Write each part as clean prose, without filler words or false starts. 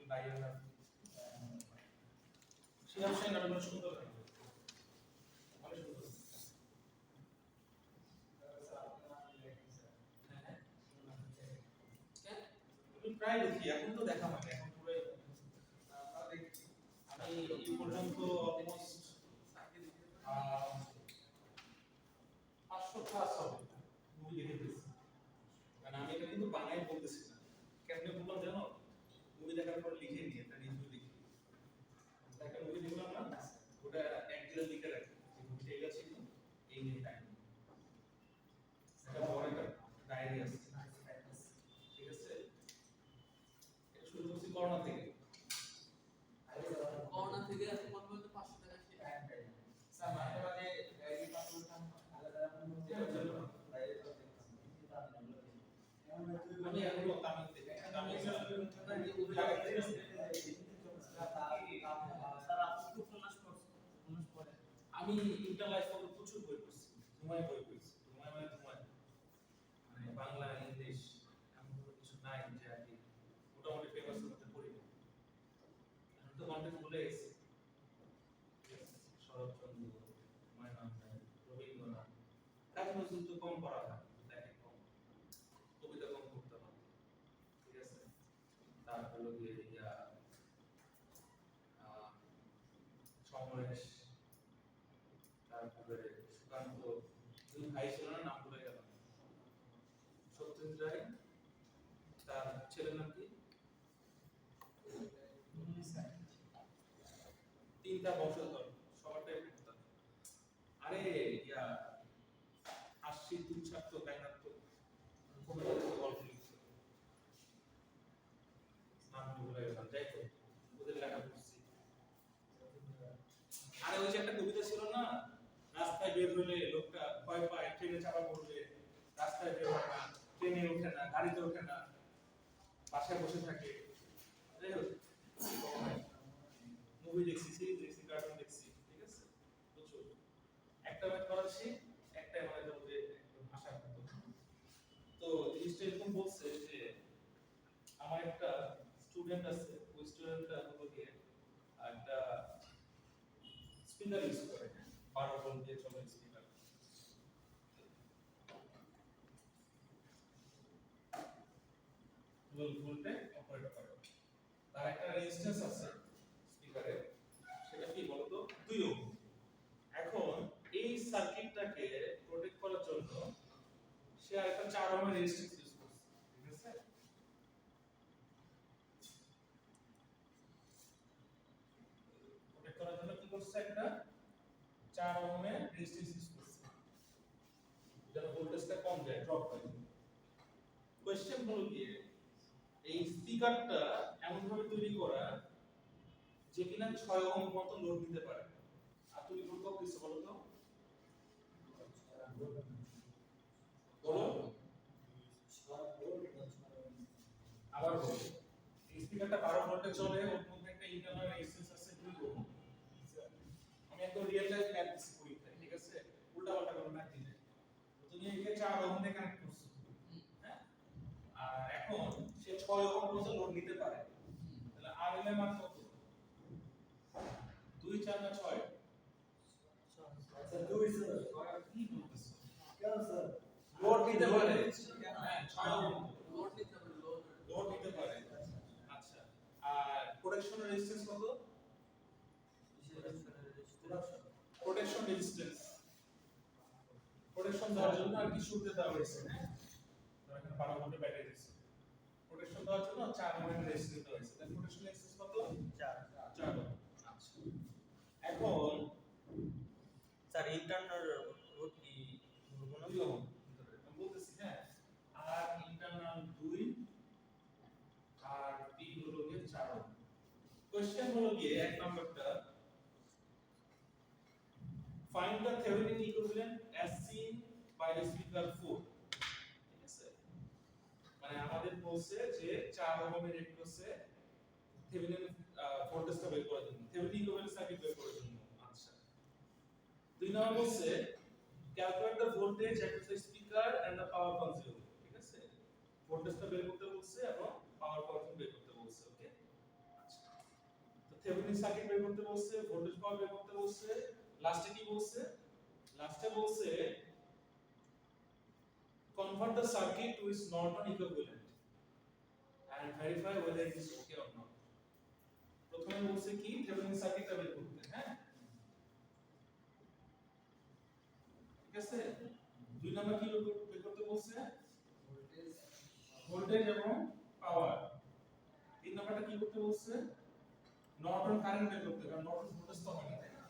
Diagram সেই option আরো সুন্দর হবে অনেক সুন্দর আমি প্রায় দেখি এখন তো দেখা হয় না এখন পুরো আমি এই পর্যন্ত অলমোস্ট 500 ক্লাস হবে মুভি দেখে ফেলছি মানে আমি এটা কিন্তু বাংলায় বলতেছি না কেমনে বললাম জানো মুভি দেখার পর লিখে নিয়ে একটা রিভিউ লিখি একটা মুভি দেখলাম না ওটা এক দিনে লিখে রাখি যে মুভিটা এটা ছিল এই নিয়ে টাইম এটা বড় একটা ডায়েরি আছে ঠিক আছে এটা শুরু করছি করোনা থেকে আজকে কত পর্যন্ত 500 টাকা সে স্যার মাঝে মাঝে ডায়েরি পাঠানো আলাদা আমি এখনো তামিল থেকে তামিল আমি ইন্টারলাইফ করে প্রচুর বই পড়ছি ঘুমায় বই পড়ছি ঘুমায় মানে বাংলা ইংলিশ এমন কোনো কিছু নাই যে আর কি মোটামুটি পেপারস মধ্যে পড়ি না এখন তো কন্টেন্ট ভুলে গেছি শরৎচন্দ্র হুমায়ুন রবীন্দ্রনাথ কাজী নজরুল তো কম পড়া হয় দেখে কম কবিতা কম পড়তে হয় ঠিক আছে তারপর গিয়ে সমরেশ তারপরে সুকান্ত দুই ভাই ছিল না নাম ভুলে গেল সত্যজিৎ রায় তার ছেলের নাম কি তিনটা বংশধর সবারটাই পড়তাম আরে ইয়া আশি দুই ছাত্র ব্যাঙ্গাত্ম গল্প লিখছে নাম ভুলে গেলাম যাই তো ওদের লেখা পড়ছি আরে ওই যে একটা কবিতা ছিল না রাস্তায় বের হলে লোকটা ভয় পায় ট্রেনে চাপা পড়বে রাস্তায় বের হয় না ট্রেনে ওঠে না গাড়িতে ওঠে না বাসায় বসে থাকে যাই হোক মুভি দেখছি সিরিজ দেখছি কার্টুন দেখছি ঠিক আছে প্রচুর একটা ম্যাথ করাচ্ছি একটা আমাদের মধ্যে একদম আশা করতো তো জিনিসটা এরকম বলছে যে আমার একটা স্টুডেন্ট আছে ওই স্টুডেন্টটা হলো গিয়ে একটা স্পিনার ইউজ করে 12 ভোল্ট দিয়ে চলে স্পিনার 12 ভোল্টে অপারেট করে তার একটা রেজিস্ট্যান্স আছে স্পিকারে সেটা কি বলতো 2 ওহম এখন এই সার্কিটটাকে প্রোটেক্ট করার জন্য সে আরেকটা 4 ওহমের রেজিস্ট্যান্স ইউজ করছে ঠিক আছে প্রোটেক্ট করার জন্য কি করছে একটা 4 ওহমের রেজিস্ট্যান্স ইউজ করছে যেন ভোল্টেজটা কম যায় ড্রপ হয় কোশ্চেন হলো কি এই স্পিকারটা এমন ভাবে তৈরি করা যে কিনা 6 ওহম পর্যন্ত লোড নিতে পারে আর তুমি লোড কত দিছো বলো তো বলো আবার বলো এই স্পিকারটা 12 ভোল্টে চলে ওর মধ্যে একটা ইন্টারনাল রেজিস্ট্যান্স আছে 2 ওহম আমি একদম রিয়েল লাইফ ম্যাথ দিছি পরীক্ষায় ঠিক আছে উল্টা পাল্টা করে ম্যাথ দিলে তুমি একে 4 ওহম দিয়ে কানেক্ট করছো হ্যাঁ আর এখন সে 6 ওহম পর্যন্ত লোড নিতে পারে তাহলে আর এর মান কত 2 4 না 6 স্যার 2 স্যার কি বলতেছো কেন স্যার লোড নিতে পারে হ্যাঁ 6 ওহম লোড নিতে হবে লোড নিতে পারে আচ্ছা আর প্রোটেকশন রেজিস্ট্যান্স কত প্রোটেকশন রেজিস্ট্যান্স প্রোটেকশন দেওয়ার জন্য আর কি শুরুতে দেওয়া হয়েছে হ্যাঁ তো এখানে 12 ভোল্টের ব্যাটারি দিয়েছে প্রোটেকশন দেওয়ার জন্য 4 ওহমের রেজিস্ট্যান্স দেওয়া হয়েছে তাহলে প্রোটেকশন রেজিস্ট্যান্স কত 4 ওহম আচ্ছা এখন স্যার ইন্টারনাল রোড কি কোনো 2 ওহম আমি বলতেছি হ্যাঁ আর ইন্টারনাল 2 আর পি হলো গিয়ে 4 ওহম কোশ্চেন হলো গিয়ে এক নাম্বারটা find the Thevenin equivalent as seen by the speaker 4 ঠিক আছে মানে আমাদের বলছে যে 4 ওহমের রেজিস্ট্যান্সে থেভেনিন ভোল্টেজটা বের করার জন্য থেভেনিন ইকুইভ্যালেন্ট সার্কিট বের করার জন্য আচ্ছা দুই নম্বর বলছে calculate the voltage at the speaker and the power consume ঠিক আছে ভোল্টেজটা বের করতে বলছে এবং পাওয়ার কনজিউম বের করতে বলছে ওকে থেভেনিন সার্কিট বের করতে বলছে, ভোল্টেজ পাওয়ার বের করতে বলছে, লাস্টে কি বলছে? লাস্টে বলছে convert the circuit to its Norton equivalent and verify whether it is okay or not. প্রথমে বলছে কি থেভেনিন সার্কিটটা বের করতে, হ্যাঁ? ঠিক আছে? দুই নাম্বার কি বের করতে বলছে? ভোল্টেজ এবং পাওয়ার। তিন নাম্বারটা কি করতে বলছে? নর্টন কারেন্ট বের করতে, কারণ নর্টন ভোল্টেজ তো হয় না, তাই না?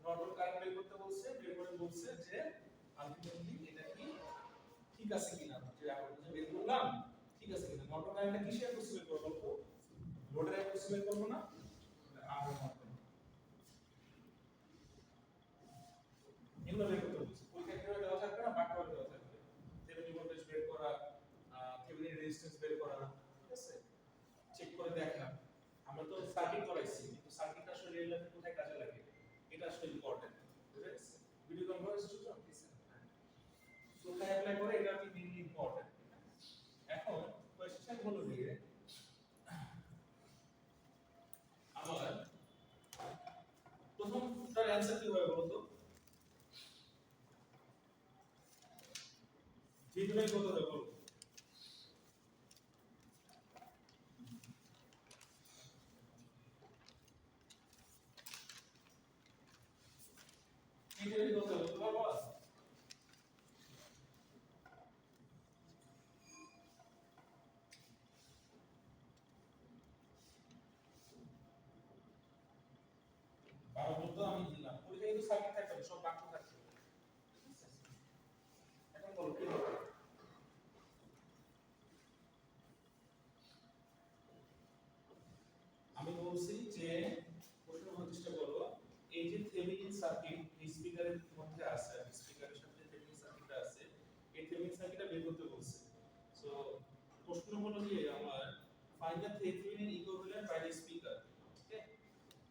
নর্টন কারেন্ট বের করতে বলছে, বের করে বলছে যে আলটিমেটলি এটা কি ঠিক আছে কিনা, যে আমরা যে বের করলাম ঠিক আছে কিনা। নর্টন কারেন্টটা কিসে অ্যাপ্রক্স বের করব বলতো? লোডের অ্যাপ্রক্স বের করব না? আর নর্টন এগুলো বের করতে বলছে। পরীক্ষা কিভাবে দেওয়া থাকবে না, বাক্য দেওয়া থাকবে। থেভেনিন ভোল্টেজ বের করা, থেভেনিন রেজিস্ট্যান্স বের করা, ঠিক আছে? চেক করে দেখা। আমরা তো সার্কিট করাইছি, কিন্তু সার্কিটটা আসলে রিয়েল লাইফে কোথায় কাজে লাগে এটা আসলে ইম্পর্টেন্ট, বুঝা গেছে? ভিডিও কনফারেন্স স্টুডেন্ট কোথায় অ্যাপ্লাই করে এটা কি মেইনলি ইম্পর্টেন্ট। এখন কোশ্চেন হলো যে আমার প্রথমটার অ্যানসার কি হবে বলতো? ভিডিওটাই কত হবে বলো? ভিডিওটাই কত হবে তোমার বল? বারো বলতো আমি দিলাম। পরীক্ষায় কিন্তু সার্কিট থাকবে না, সব বাক্য থাকবে। এখন বলো কি হবে? আমি বলছি যে প্রশ্ন করার চেষ্টা করো, এই যে থেভেনিন সার্কিট স্পিকারের মধ্যে আছে, স্পিকারের সাথে থেভেনিন সার্কিটটা আছে, এই থেভেনিন সার্কিটটা বের করতে বলছে। সো প্রশ্ন হলো যে আমার find the Thevenin equivalent by the speaker. Okay,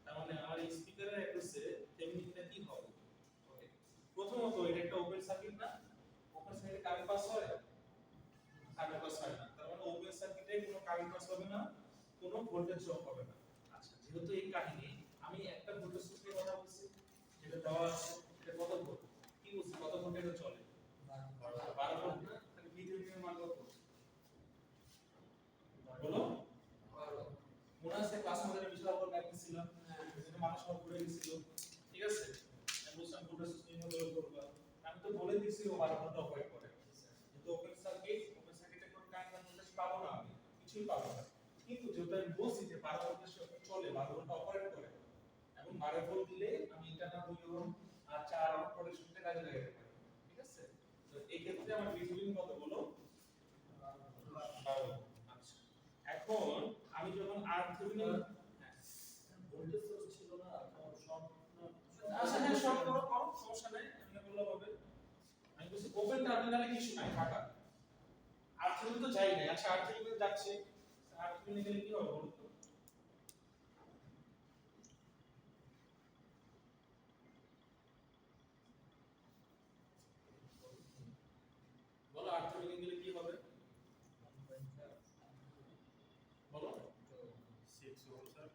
তার মানে আমার এই স্পিকারের অ্যাক্রসে থেভেনিনটা কি হবে? ওকে, প্রথমত এটা একটা ওপেন সার্কিট না, ওপেন সার্কিটে কারেন্ট পাস হয়, কারেন্ট পাস হয় না। তার মানে ওপেন সার্কিটে কোনো কারেন্ট পাস হবে না, কোনো ভোল্টেজ ড্রপ হবে না। আচ্ছা, যেহেতু এই কাহিনী, আমি একটা ভোল্টেজ সোর্স নিয়ে কথা বলছি, যেটা দেওয়া আছে, এটা কত ভোল্ট? কি বলছি, কত ভোল্টে এটা চলে? 12 ভোল্ট না? তাহলে VThevenin এর মান কত? বলো। মনে আছে ক্লাস আমাদের বিশাল বড় ম্যাথ ছিল, যেটা মানুষ সব ভুলে গেছিল, ঠিক আছে? আমি বলছিলাম ভোল্টেজ সোর্স নিয়ে হলো করবা, আমি তো বলে দিছি ও 12 ভোল্ট অপারেট করে, কিন্তু ওপেন সার্কিটে কোনো কারেন্ট ভোল্টেজ পাবো না, আমি কিছুই পাবো না। কিন্তু যেহেতু আমি বলছি যে 12 ভোল্টের সাথে চলে, 12 ভোল্ট অপারেট করে, এবং 12 ভোল্ট দিলে আমি ইন্টারনাল 2 ওহম আর 4 ওহম প্রোটেকশনটা কাজে লাগাতে পারি, ঠিক আছে? তো এই ক্ষেত্রে আমার VThevenin কত বলো? 12। আচ্ছা, এখন আমি যখন RThevenin ভোল্টেজ সোর্স ছিল না, সব আচ্ছা হ্যাঁ শর্ট করো, সমস্যা নাই, এমনি বললে হবে। আমি বলছি ওপেন টার্মিনালে কিছু নাই, ফাঁকা। RThevenin তো যাই নাই। আচ্ছা RThevenin যাচ্ছে, RThevenin গেলে কি হবে বলো তো? বলো RThevenin গেলে কি হবে? বলো। 6 ওহম স্যার,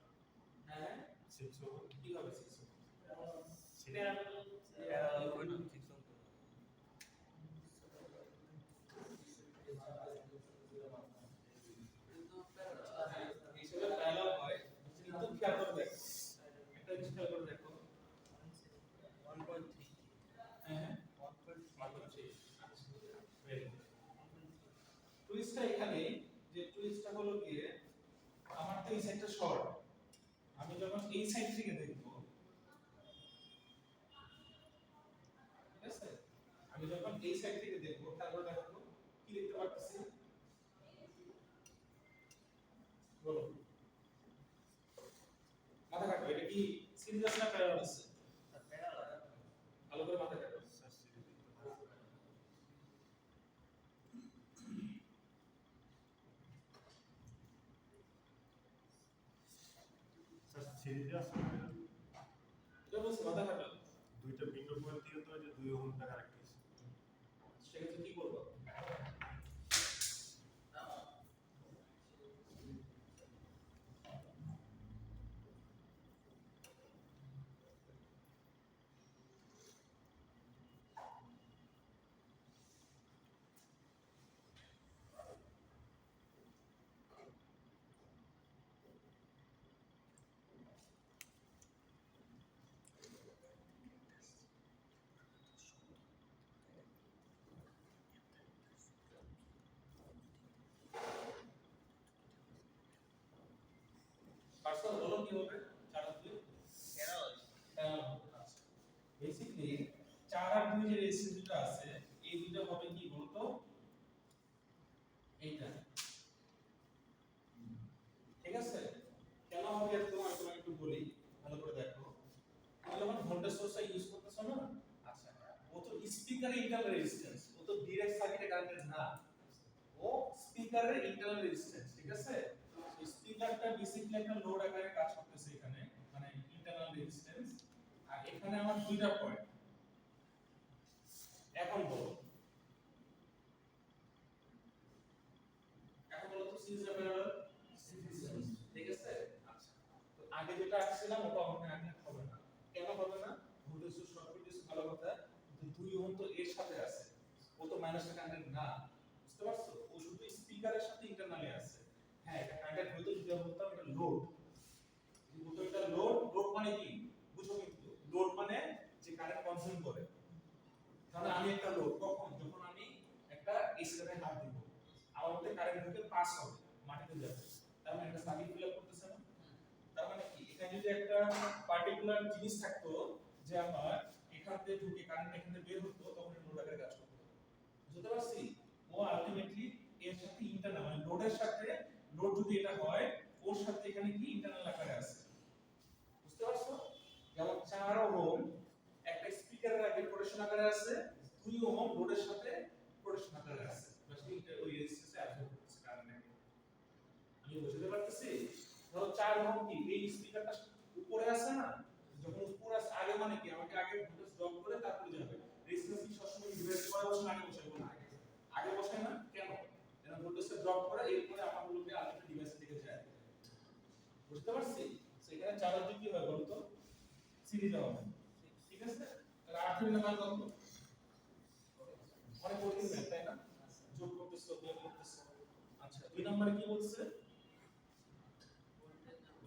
হ্যাঁ 6 ওহম, কি হবে 6 ওহম? হিসেবে প্যারালাল হয়, কিন্তু খেয়াল করে দেখো, একটা জিনিস খেয়াল করে দেখো। 1.3 হ্যাঁ 1.3। আচ্ছা ভেরি গুড। টুইস্টটা এখানে, যে টুইস্টটা হলো গিয়ে আমার তো এই সাইডটা শর্ট, আমি যখন এই সাইড থেকে দেখব, ঠিক আছে? আমি যখন এই সাইড থেকে দেখব, তারপর দেখো তো কি দেখতে পাচ্ছি বলো। মাথা কাটো, এটা কি সিরিয়াস না প্যারালাল আছে? ভালো করে মাথা কাটো। স্যার সিরিজে আছে এটা বলছি মাথা কাটো। দুইটা ভিন্ন পয়েন্ট থেকে তো এই যে 2 ওহম টাকা রাখতেছে। সেক্ষেত্রে কি করবো? হবে 4 আর 2 বেসিক্যালি 4 আর 2 যে রেজিস্ট্যান্সটা আছে এই দুটো হবে কি বলতো এইটা ঠিক আছে কেন হবে এত তোমাকে একটু বলি ভালো করে দেখো তুমি যখন ভোল্টেজ সোর্সটা ইউজ করতেছো না আচ্ছা ও তো স্পিকারের ইন্টারনাল রেজিস্ট্যান্স ও তো ডাইরেক্ট সার্কিটে কানেক্টেড না ও স্পিকারের ইন্টারনাল রেজিস্ট্যান্স ঠিক আছে তো স্পিকারটা বেসিক্যালি একটা লোড আকারে কাজ করতেছে এখানে মানে ইন্টারনাল রেজিস্ট্যান্স আর এখানে আমার দুইটা পয়েন্ট এখন বলো তো সিরিজ প্যারালাল ঠিক আছে আচ্ছা তো আগে যেটা আসছিলাম ওটা আগে হবে না কেন হবে না ভোল্টেজ সোর্স শর্ট করতেছে ভালো কথা কিন্তু 2 ওহম তো এর সাথে আছে ও তো মাইনাসটা কানেক্টেড না বুঝতে পারছো ও শুধু স্পিকারের সাথে ইন্টারনালি আছে হ্যাঁ এটা কানেক্টেড হয়তো যদি বলতাম এটা লোড যদি বলতাম এটা লোড মানে কি বুঝো কিন্তু লোড মানে যে কারেন্ট কনজিউম করে তাহলে আমি একটা লোড কখন যখন আমি একটা এসিতে হাত দিব আমার মধ্যে কারেন্ট ঢুকে পাস হবে মাটিতে যাবে তার মানে একটা সার্কিট ফিল আপ করতেছে না তার মানে কি এখানে যদি একটা পার্টিকুলার জিনিস থাকতো যে আমার এখান থেকে ঢুকে কারেন্ট এখান থেকে বের হতো তখন লোড আকারে কাজ করতো বুঝতে পারছি ও আলটিমেটলি এর সাথে ইন্টারনাল মানে লোডের সাথে লোড যদি এটা হয় ওর সাথে এখানে কি ইন্টারনাল আকারে আছে বুঝতে পারছো যেমন 4 ওহম একটা স্পিকারের আগে প্রোটেকশন আকারে আছে 2 ওহম লোডের সাথে প্রোটেকশন আকারে আছে বেসিক্যালি ওই রেজিস্ট্যান্সে অ্যাবসর্ব করতেছে কারেন্ট আমি বুঝতে পারতেছি ধরো 4 ওহম কি এই স্পিকারটা উপরে আছে না যখন উপরে আছে আগে মানে কি আমাকে আগে ভোল্টেজ ড্রপ করে তারপরে যাবে রেজিস্ট্যান্স কি সবসময় ডিভাইড করে বসে আগে বসাবো না আগে বসায় না কেন কারণ ভোল্টেজটা ড্রপ করে এরপরে আমার লোকে আলটিমেট ডিভাইসের দিকে যায় বুঝতে পারছি সেখানে 4 আর 2 কি হয় বলতো সিরিজ হবে ঠিক আছে তাহলে 8 এর মান কত অনেক কঠিন ম্যাথ তাই না যোগ করতেছো বিয়োগ করতেছো আচ্ছা 2 নম্বরে কি বলছে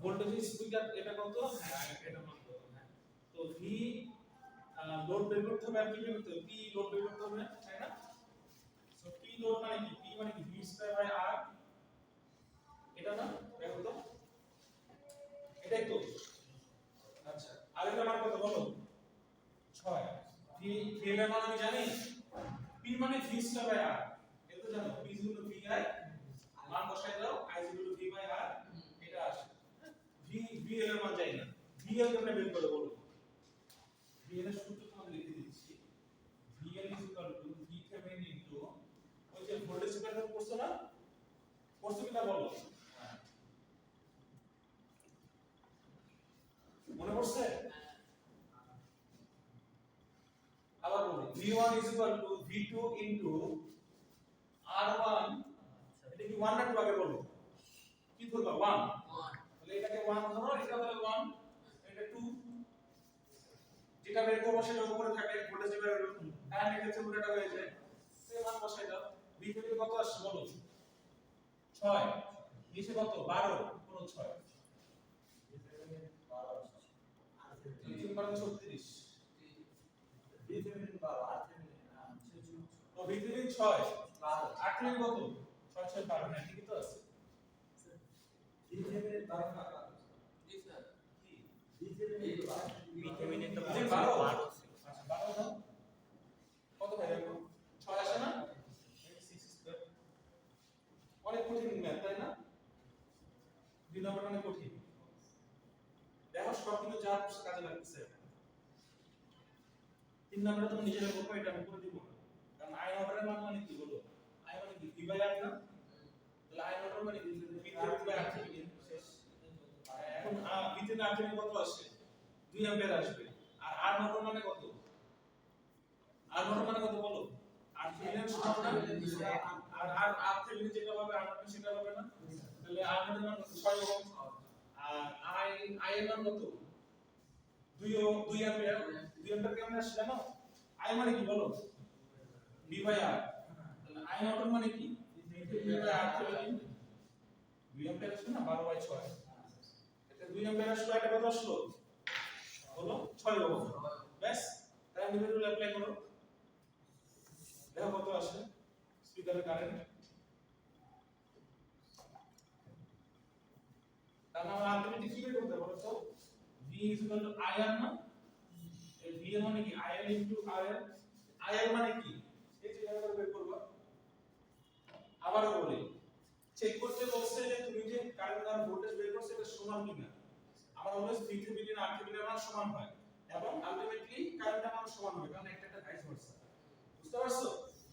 ভোল্টেজ স্পিকার এটা কত হ্যাঁ এটা মান কত হ্যাঁ তো ভি লোড বের করতে হবে আর কি বের করতে হবে পি লোড বের করতে হবে তাই না সো পি লোড মানে কি পি মানে কি ভি স্কয়ার বাই আর এটা না দেখো তো এটাই তো আচ্ছা আর এর মান কত বলো 6 ভি এর মান আমি জানি পি মানে ভি স্কয়ার বাই আর এটা জানো P equal to V I মান বসাই দাও I equal to V by R এটা আসে ভি এর মান জানি না ভি এর কেমনে বের করে বলো ভি এর সূত্র তোমাদের লিখে দিচ্ছি V L equal to V Thevenin into ওই যে ভোল্টেজ ডিভাইডার করছো না করছো কিনা বলো মনে পড়ছে আবার বলি v1 v2 ইনটু r1 এটা কি 1 না 2 আগে বলো কি ধরবা 1 তাহলে এটাকে 1 ধরো এটা হলো 1 এটা 2 যেটা বের করব সেটা উপরে থাকে ভোল্টেজ ডিভাইডার কারেন্ট এর ক্ষেত্রে উল্টাটা হয়ে যায় সেই মান বসাই দাও v2 কত আসছে বলো 6 নিচে কত 12 কোন 6 3 বার 36 ভিটামিন 12 আর ও ভিটামিন 6 8 এর কত 6 6 12 হ্যাঁ ঠিকই তো আছে ভিটামিন 12 না জি স্যার কি ভিটামিন ভিটামিনের তো 12 আচ্ছা 12 দাও কত ভাই দেখো 6 আসে না 6 স্কয়ার অনেক কঠিন ম্যাথ তাই না 2 নম্বর অনেক কঠিন দেখো সব কিন্তু যা কাজে লাগতেছে 3 নম্বরে তুমি নিজেরা করবে এটা আমি করে দিব কারণ আই অর্ডারের মান মানে কি বলো আই মানে কি ভি বাই আর না তাহলে আই অর্ডার মানে কি ভি বাই আর থেকে শেষ এখন ভি তে আর থেকে কত আসে 2 অ্যাম্পিয়ার আসবে আর আর মোটর মানে কত আর মোটর মানে কত বলো আর থেভেনিন সমান না আর আর থেভেনিন যেটা হবে আর মোটর সেটা হবে না তাহলে আর মোটর মান কত 6 ওহম আর আই এর মান কত 2 অ্যাম্পিয়ার 2 অ্যাম্পিয়ার কেমন আসছে জানো আই মানে কি বলো ভি বাই আর তাহলে আই নর্টন মানে কি V by R Thevenin 2 ampere আসছে না 12 বাই 6 এটা 2 অ্যাম্পিয়ার আসলো এটা কত আসলো বলো 6 ওহম ব্যাস তাহলে নিভেল রুল অ্যাপ্লাই করো দেখো কত আসে স্পিকারের কারেন্ট তাহলে আমরা আলটিমেটলি কি বের করতে পারবো? তো v ir না, এই v এর মানে কি il ir মানে কি এই যে এটা বের করব। আবারও বলি, চেক করতে বলছে যে তুমি যে কারেন্ট আর ভোল্টেজ বের করছো এটা সমান কিনা। আমার অলওয়েজ VThevenin আর RThevenin এর মান সমান হয় এবং আলটিমেটলি কারেন্টের মান সমান হবে, কারণ একটা ভাইস ভার্সা। বুঝতে পারছো?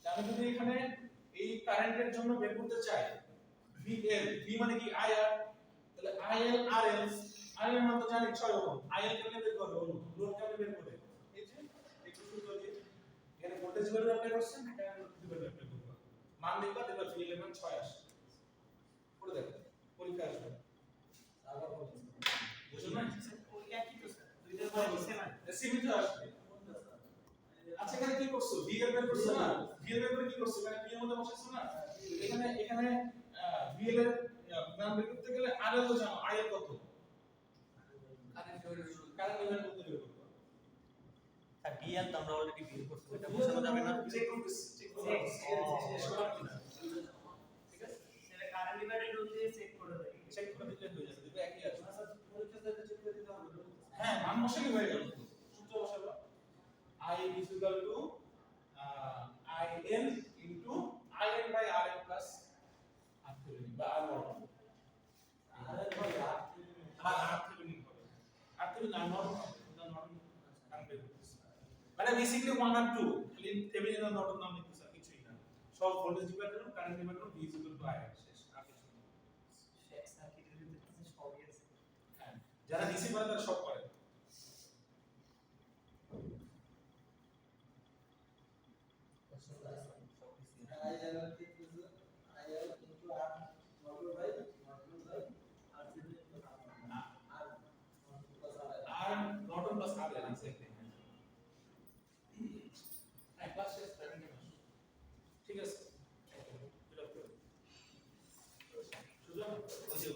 আমি যদি এখানে এই কারেন্টের জন্য বের করতে চাই VL, V মানে কি IR, তাহলে IL RL, RL এর মান তো জানি 6 ওহম, IL কেমনে বের করব বলুন, লোড কেমনে বের করে? এই যে একটু সূত্র দিয়ে এখানে ভোল্টেজ ভ্যালু অ্যাপ্লাই করছেন, কারেন্ট ভ্যালু অ্যাপ্লাই করব, মান দেখবা দেখবা VL এর মান 6 আসে। করে দেখো পরীক্ষা আসবে আবার বলুন বুঝুন না? ওই একই তো স্যার দুইটার বাইরে সেম সীমিত আসবে। আচ্ছা এখানে কি করছো, V এর বের করছো না, V এর বের করে কি করছো, এখানে V এর মধ্যে বসাইছো না, এখানে এখানে VL এর মান বের করতে গেলে RL তো জানো, IL কত, কারেন্ট হয়ে গেল কারেন্ট লেভেল করতে বের করবো। স্যার বিএল তো আমরা অলরেডি বিল করছি এটা বোঝানো যাবে না চেক করতেছি, চেক করতে সমান কিনা, ঠিক আছে, সেটা কারেন্ট ডিভাইডেড হচ্ছে চেক করে দেয় চেক করে দিলে হয়ে যাবে, দেখবে একই আছে। আচ্ছা পরীক্ষা দিতে চেক করে দিতে হবে হ্যাঁ মান বসালে হয়ে গেল, সূত্র বসাবো I is equal to IN into IN by RN plus RThevenin বা R normal, আরে ভাই RThevenin হবে, RThevenin R normal, এটা normal কারেন্ট বের করতেছে। মানে বেসিক্যালি 1 আর 2 খালি থেভেনিন আর নর্টন নাম লিখতেছে, আর কিছুই না, সব ভোল্টেজ ডিভাইডার এবং current divider V is equal to IR, শেষ আর কিছু না। শেষ সার্কিটের ভিতরে কিছু সবই আছে হ্যাঁ যারা ডিসি করে তারা সব করে। IL into R multiplied by RThevenin plus R plus R R Norton plus আর এর এক্স্যাক্টলি হ্যাঁ ক্লাস শেষ প্যাটার্ন ঠিক আছে। সুতরাং ওই যে